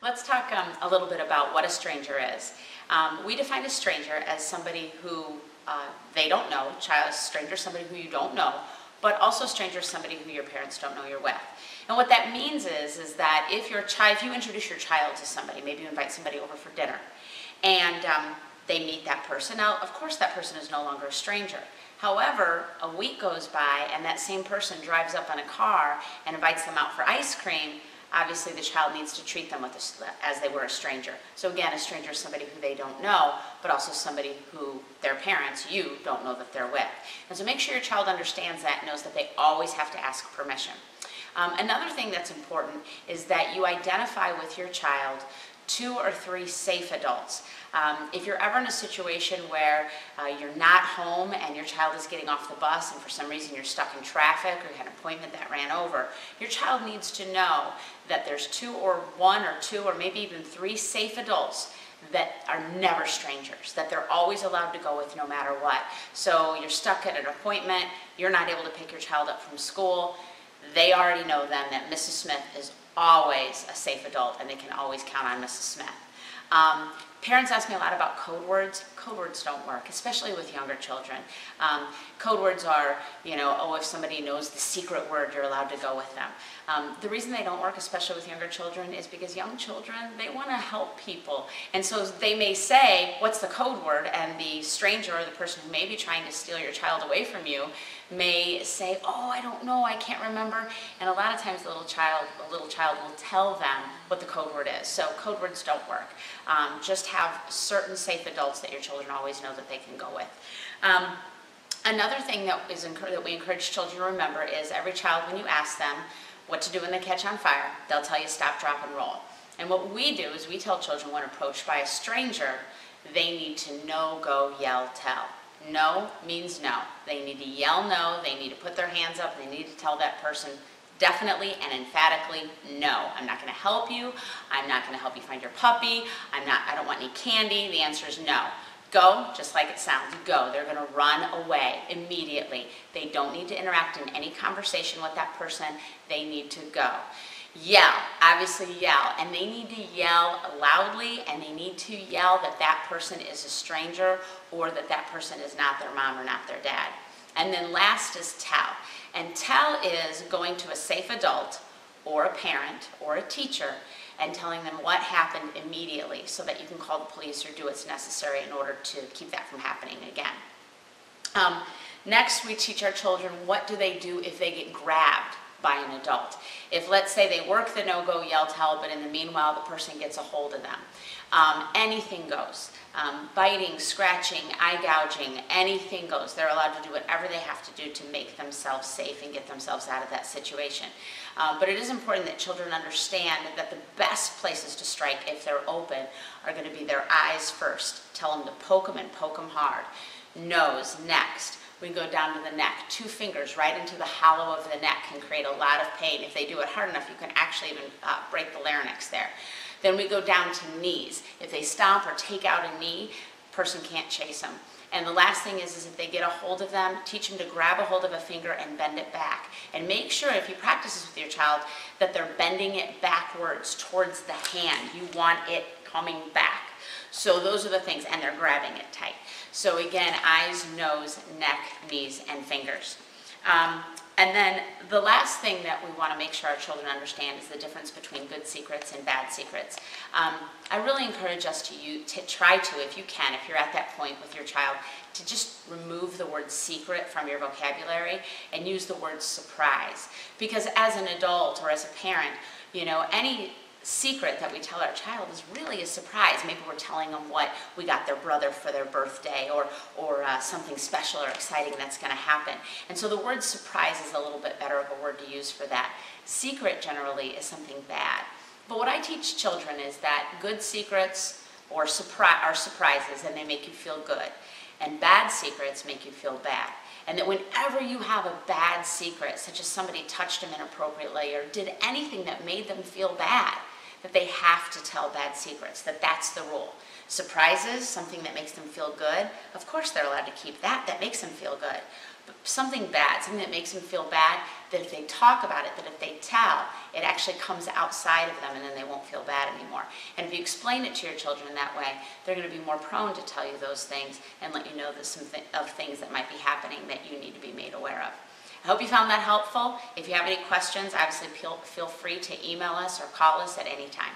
Let's talk a little bit about what a stranger is. We define a stranger as somebody who they don't know. A stranger is somebody who you don't know, but also a stranger is somebody who your parents don't know you're with. And what that means is that if you introduce your child to somebody, maybe you invite somebody over for dinner, and they meet that person. Now, of course, that person is no longer a stranger. However, a week goes by and that same person drives up in a car and invites them out for ice cream. Obviously, the child needs to treat them as they were a stranger. So again, a stranger is somebody who they don't know, but also somebody who their parents, you, don't know that they're with. And so make sure your child understands that and knows that they always have to ask permission. Another thing that's important is that you identify with your child 2 or 3 safe adults. If you're ever in a situation where you're not home and your child is getting off the bus and for some reason you're stuck in traffic or you had an appointment that ran over, your child needs to know that there's 1 or 2 or maybe even 3 safe adults that are never strangers, that they're always allowed to go with no matter what. So you're stuck at an appointment, you're not able to pick your child up from school, they already know then that Mrs. Smith is always a safe adult and they can always count on Mrs. Smith. Parents ask me a lot about code words. Code words don't work, especially with younger children. Code words are, if somebody knows the secret word, you're allowed to go with them. The reason they don't work, especially with younger children, is because young children, they want to help people. And so they may say, what's the code word? And the stranger or the person who may be trying to steal your child away from you may say, oh, I don't know, I can't remember. And a lot of times the little child will tell them what the code word is. So code words don't work. Just have certain safe adults that your children always know that they can go with. Another thing that we encourage children to remember is every child, when you ask them what to do when they catch on fire, they'll tell you stop, drop, and roll. And what we do is we tell children when approached by a stranger, they need to know, go, yell, tell. No means no. They need to yell no, they need to put their hands up, they need to tell that person definitely and emphatically no. I'm not going to help you. I'm not going to help you find your puppy. I don't want any candy. The answer is no. Go, just like it sounds, go. They're going to run away immediately. They don't need to interact in any conversation with that person. They need to go. Yell, obviously yell, and they need to yell loudly, and they need to yell that that person is a stranger or that that person is not their mom or not their dad. And then last is tell. And tell is going to a safe adult or a parent or a teacher and telling them what happened immediately so that you can call the police or do what's necessary in order to keep that from happening again. Next, we teach our children what do they do if they get grabbed by an adult. If, let's say, they work the no-go, yell, tell, but in the meanwhile the person gets a hold of them. Anything goes. Biting, scratching, eye gouging, anything goes. They're allowed to do whatever they have to do to make themselves safe and get themselves out of that situation. But it is important that children understand that the best places to strike if they're open are going to be their eyes first. Tell them to poke them and poke them hard. Nose, next. We go down to the neck. 2 fingers right into the hollow of the neck can create a lot of pain. If they do it hard enough, you can actually even break the larynx there. Then we go down to knees. If they stomp or take out a knee, person can't chase them. And the last thing is if they get a hold of them, teach them to grab a hold of a finger and bend it back. And make sure, if you practice this with your child, that they're bending it backwards towards the hand. You want it coming back. So those are the things, and they're grabbing it tight. So again, eyes, nose, neck, knees, and fingers. And then the last thing that we want to make sure our children understand is the difference between good secrets and bad secrets. I really encourage us to try to, if you can, if you're at that point with your child, to just remove the word secret from your vocabulary and use the word surprise. Because as an adult or as a parent, any secret that we tell our child is really a surprise. Maybe we're telling them what we got their brother for their birthday or something special or exciting that's going to happen. And so the word surprise is a little bit better of a word to use for that. Secret generally is something bad. But what I teach children is that good secrets are surprises and they make you feel good. And bad secrets make you feel bad. And that whenever you have a bad secret, such as somebody touched them inappropriately or did anything that made them feel bad, that they have to tell bad secrets, that's the rule. Surprises, something that makes them feel good, of course they're allowed to keep that. That makes them feel good. But something bad, something that makes them feel bad, that if they talk about it, that if they tell, it actually comes outside of them and then they won't feel bad anymore. And if you explain it to your children in that way, they're going to be more prone to tell you those things and let you know that of things that might be happening that you need to be made aware of. I hope you found that helpful. If you have any questions, obviously feel free to email us or call us at any time.